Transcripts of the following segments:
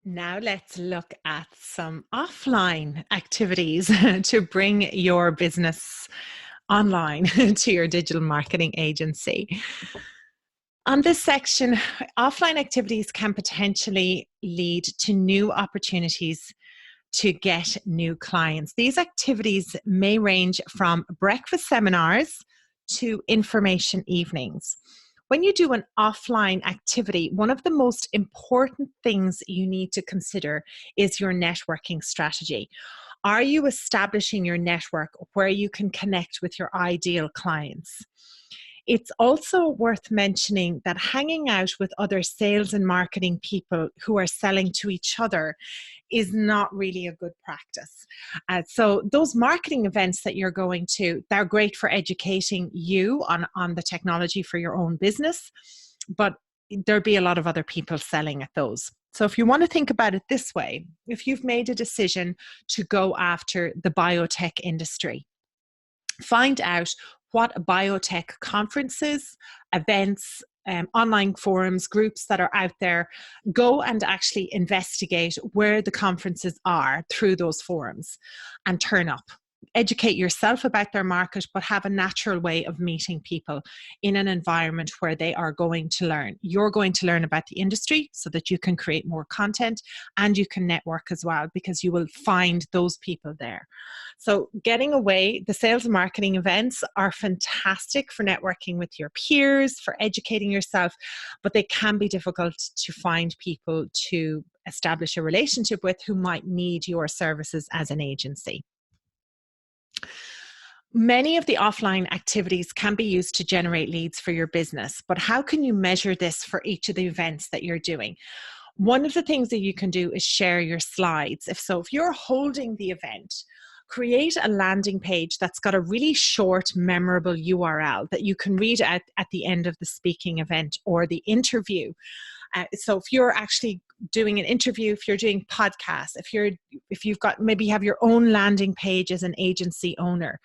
Now let's look at some offline activities to bring your business online to your digital marketing agency. On this section, offline activities can potentially lead to new opportunities to get new clients. These activities may range from breakfast seminars to information evenings. When you do an offline activity, one of the most important things you need to consider is your networking strategy. Are you establishing your network where you can connect with your ideal clients? It's also worth mentioning that hanging out with other sales and marketing people who are selling to each other is not really a good practice. So those marketing events that you're going to, they're great for educating you on the technology for your own business, but there'll be a lot of other people selling at those. So if you want to think about it this way, if you've made a decision to go after the biotech industry, find out what biotech conferences, events, online forums, groups that are out there. Go and actually investigate where the conferences are through those forums and turn up. Educate yourself about their market, but have a natural way of meeting people in an environment where they are going to learn. You're going to learn about the industry so that you can create more content and you can network as well, because you will find those people there. So getting away, the sales and marketing events are fantastic for networking with your peers, for educating yourself, but they can be difficult to find people to establish a relationship with who might need your services as an agency. Many of the offline activities can be used to generate leads for your business, but how can you measure this for each of the events that you're doing? One of the things that you can do is share your slides. If you're holding the event, create a landing page that's got a really short, memorable URL that you can read out at the end of the speaking event or the interview. So if you're actually doing an interview, if you're doing podcasts, if you've got, maybe you have your own landing page as an agency owner,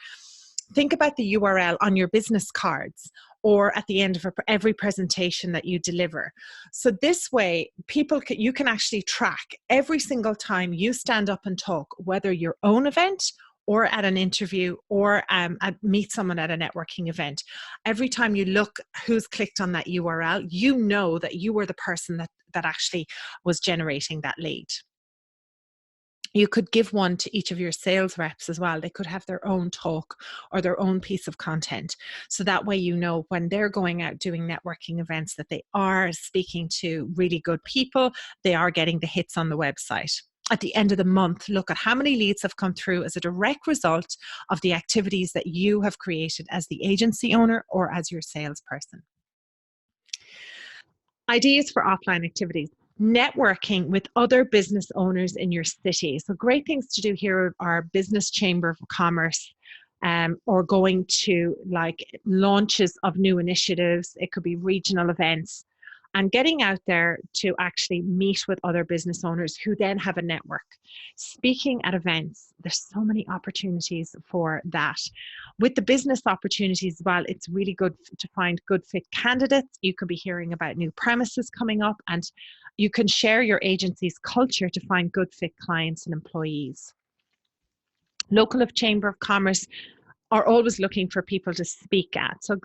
think about the URL on your business cards or at the end of every presentation that you deliver. So this way, you can actually track every single time you stand up and talk, whether your own event or at an interview or meet someone at a networking event. Every time you look who's clicked on that URL, you know that you were the person that actually was generating that lead. You could give one to each of your sales reps as well. They could have their own talk or their own piece of content. So that way, you know, when they're going out doing networking events, that they are speaking to really good people. They are getting the hits on the website. At the end of the month, look at how many leads have come through as a direct result of the activities that you have created as the agency owner or as your salesperson. Ideas for offline activities. Networking with other business owners in your city. So great things to do here are business chamber of commerce, or going to like launches of new initiatives. It could be regional events, and getting out there to actually meet with other business owners who then have a network. Speaking at events, there's so many opportunities for that. With the business opportunities as well, it's really good to find good fit candidates. You could be hearing about new premises coming up, and you can share your agency's culture to find good fit clients and employees. Local of Chamber of Commerce are always looking for people to speak at. So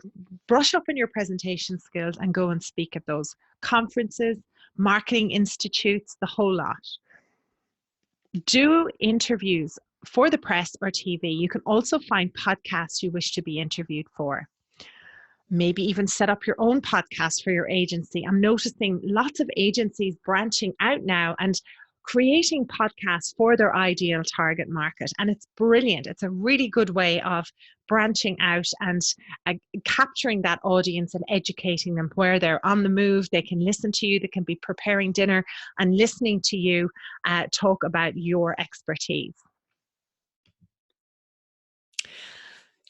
brush up on your presentation skills and go and speak at those conferences, marketing institutes, the whole lot. Do interviews for the press or TV. You can also find podcasts you wish to be interviewed for. Maybe even set up your own podcast for your agency. I'm noticing lots of agencies branching out now and creating podcasts for their ideal target market. And it's brilliant. It's a really good way of branching out and capturing that audience and educating them where they're on the move. They can listen to you. They can be preparing dinner and listening to you talk about your expertise.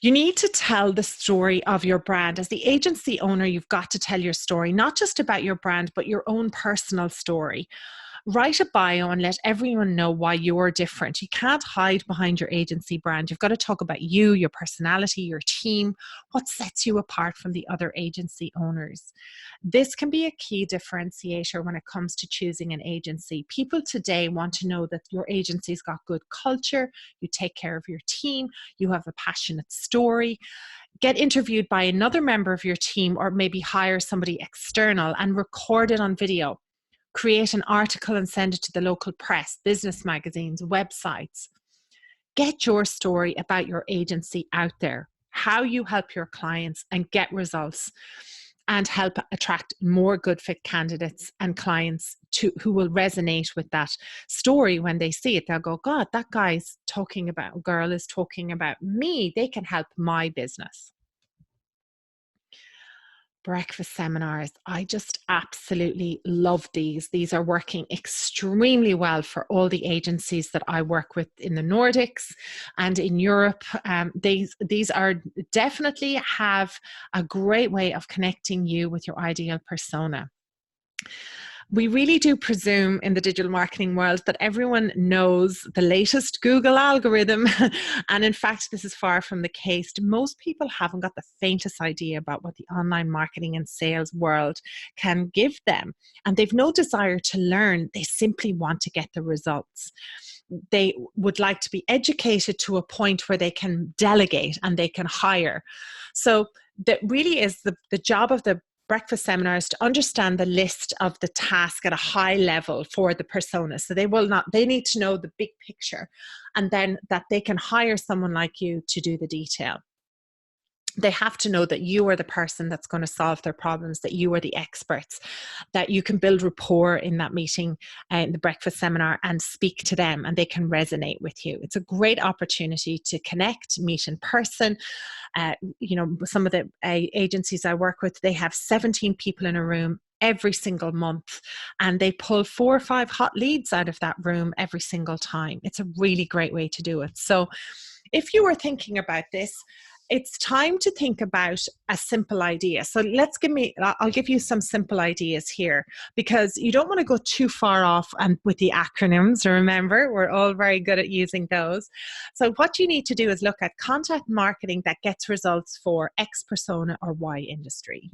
You need to tell the story of your brand. As the agency owner, you've got to tell your story, not just about your brand, but your own personal story. Write a bio and let everyone know why you're different. You can't hide behind your agency brand. You've got to talk about you, your personality, your team, what sets you apart from the other agency owners. This can be a key differentiator when it comes to choosing an agency. People today want to know that your agency's got good culture, you take care of your team, you have a passionate story. Get interviewed by another member of your team, or maybe hire somebody external and record it on video. Create an article and send it to the local press, business magazines, websites. Get your story about your agency out there, how you help your clients and get results, and help attract more good fit candidates and clients who will resonate with that story. When they see it, they'll go, God, that guy's talking about, girl is talking about me. They can help my business. Breakfast seminars. I just absolutely love these. These are working extremely well for all the agencies that I work with in the Nordics and in Europe. These are definitely have a great way of connecting you with your ideal persona. We really do presume in the digital marketing world that everyone knows the latest Google algorithm. And in fact, this is far from the case. Most people haven't got the faintest idea about what the online marketing and sales world can give them. And they've no desire to learn. They simply want to get the results. They would like to be educated to a point where they can delegate and they can hire. So that really is the job of the breakfast seminars, to understand the list of the task at a high level for the persona. So they need to know the big picture, and then that they can hire someone like you to do the detail. They have to know that you are the person that's going to solve their problems, that you are the experts, that you can build rapport in that meeting, in the breakfast seminar, and speak to them and they can resonate with you. It's a great opportunity to connect, meet in person. Some of the agencies I work with, they have 17 people in a room every single month, and they pull 4 or 5 hot leads out of that room every single time. It's a really great way to do it. So if you were thinking about this, it's time to think about a simple idea. So I'll give you some simple ideas here, because you don't want to go too far off and with the acronyms. Remember, we're all very good at using those. So what you need to do is look at content marketing that gets results for X persona or Y industry.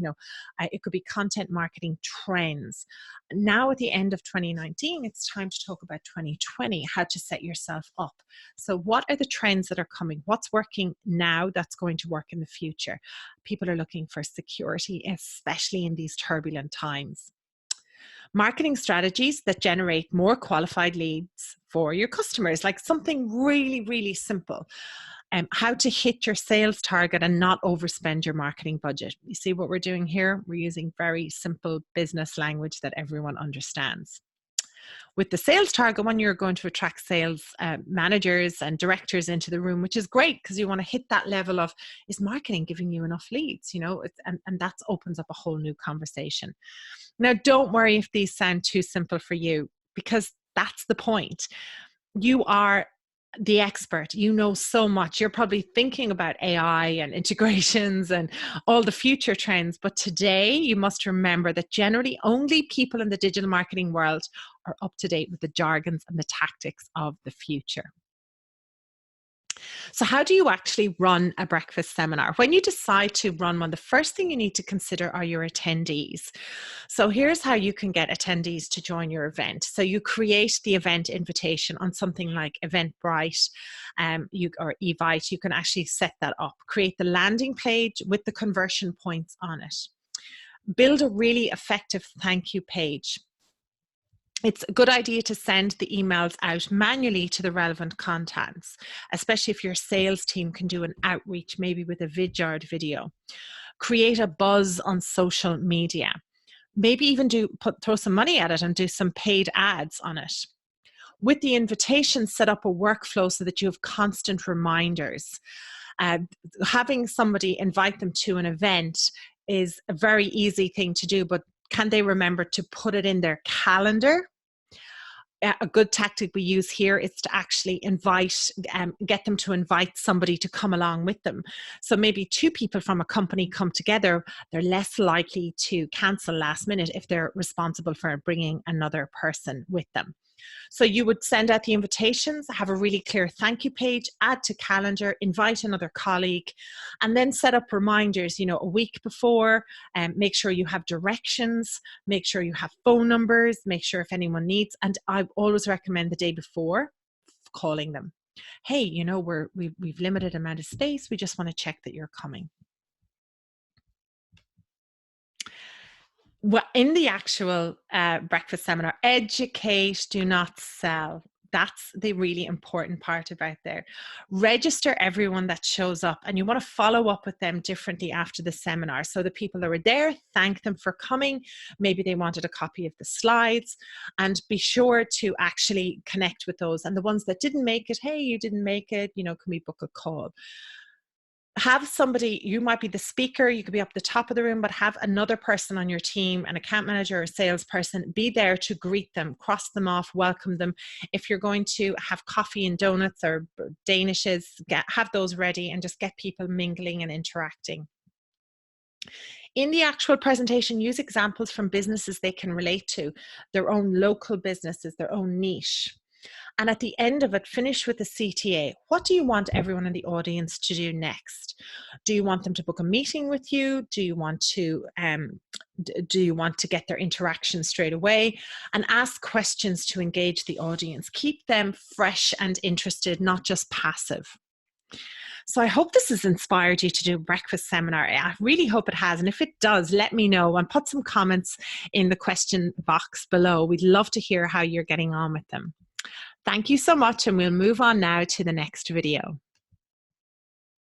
It could be content marketing trends. Now at the end of 2019, it's time to talk about 2020, how to set yourself up. So what are the trends that are coming? What's working now that's going to work in the future? People are looking for security, especially in these turbulent times. Marketing strategies that generate more qualified leads for your customers, like something really, really simple. How to hit your sales target and not overspend your marketing budget. You see what we're doing here? We're using very simple business language that everyone understands. With the sales target, when you're going to attract sales managers and directors into the room, which is great because you want to hit that level of, is marketing giving you enough leads? And that opens up a whole new conversation. Now, don't worry if these sound too simple for you, because that's the point. You are the expert. You know so much. You're probably thinking about AI and integrations and all the future trends. But today you must remember that generally only people in the digital marketing world are up to date with the jargons and the tactics of the future. So how do you actually run a breakfast seminar? When you decide to run one, the first thing you need to consider are your attendees. So here's how you can get attendees to join your event. So you create the event invitation on something like Eventbrite or Evite. You can actually set that up. Create the landing page with the conversion points on it. Build a really effective thank you page. It's a good idea to send the emails out manually to the relevant contacts, especially if your sales team can do an outreach, maybe with a Vidyard video. Create a buzz on social media. Maybe even throw some money at it and do some paid ads on it. With the invitation, set up a workflow so that you have constant reminders. Having somebody invite them to an event is a very easy thing to do, but can they remember to put it in their calendar? a good tactic we use here is to actually get them to invite somebody to come along with them. So maybe 2 people from a company come together, they're less likely to cancel last minute if they're responsible for bringing another person with them. So you would send out the invitations, have a really clear thank you page, add to calendar, invite another colleague, and then set up reminders, a week before, and make sure you have directions, make sure you have phone numbers, make sure if anyone needs, and I always recommend the day before calling them. Hey, we've limited amount of space. We just want to check that you're coming. Well, in the actual breakfast seminar, educate, do not sell. That's the really important part about there. Register everyone that shows up, and you want to follow up with them differently after the seminar. So the people that were there, thank them for coming. Maybe they wanted a copy of the slides, and be sure to actually connect with those. And the ones that didn't make it, hey, you didn't make it, can we book a call? Have somebody, you might be the speaker, you could be up the top of the room, but have another person on your team, an account manager or salesperson, be there to greet them, cross them off, welcome them. If you're going to have coffee and donuts or danishes, have those ready and just get people mingling and interacting. In the actual presentation, use examples from businesses they can relate to, their own local businesses, their own niche. And at the end of it, finish with the CTA. What do you want everyone in the audience to do next? Do you want them to book a meeting with you? Do you want to get their interaction straight away? And ask questions to engage the audience. Keep them fresh and interested, not just passive. So I hope this has inspired you to do a breakfast seminar. I really hope it has. And if it does, let me know and put some comments in the question box below. We'd love to hear how you're getting on with them. Thank you so much, and we'll move on now to the next video.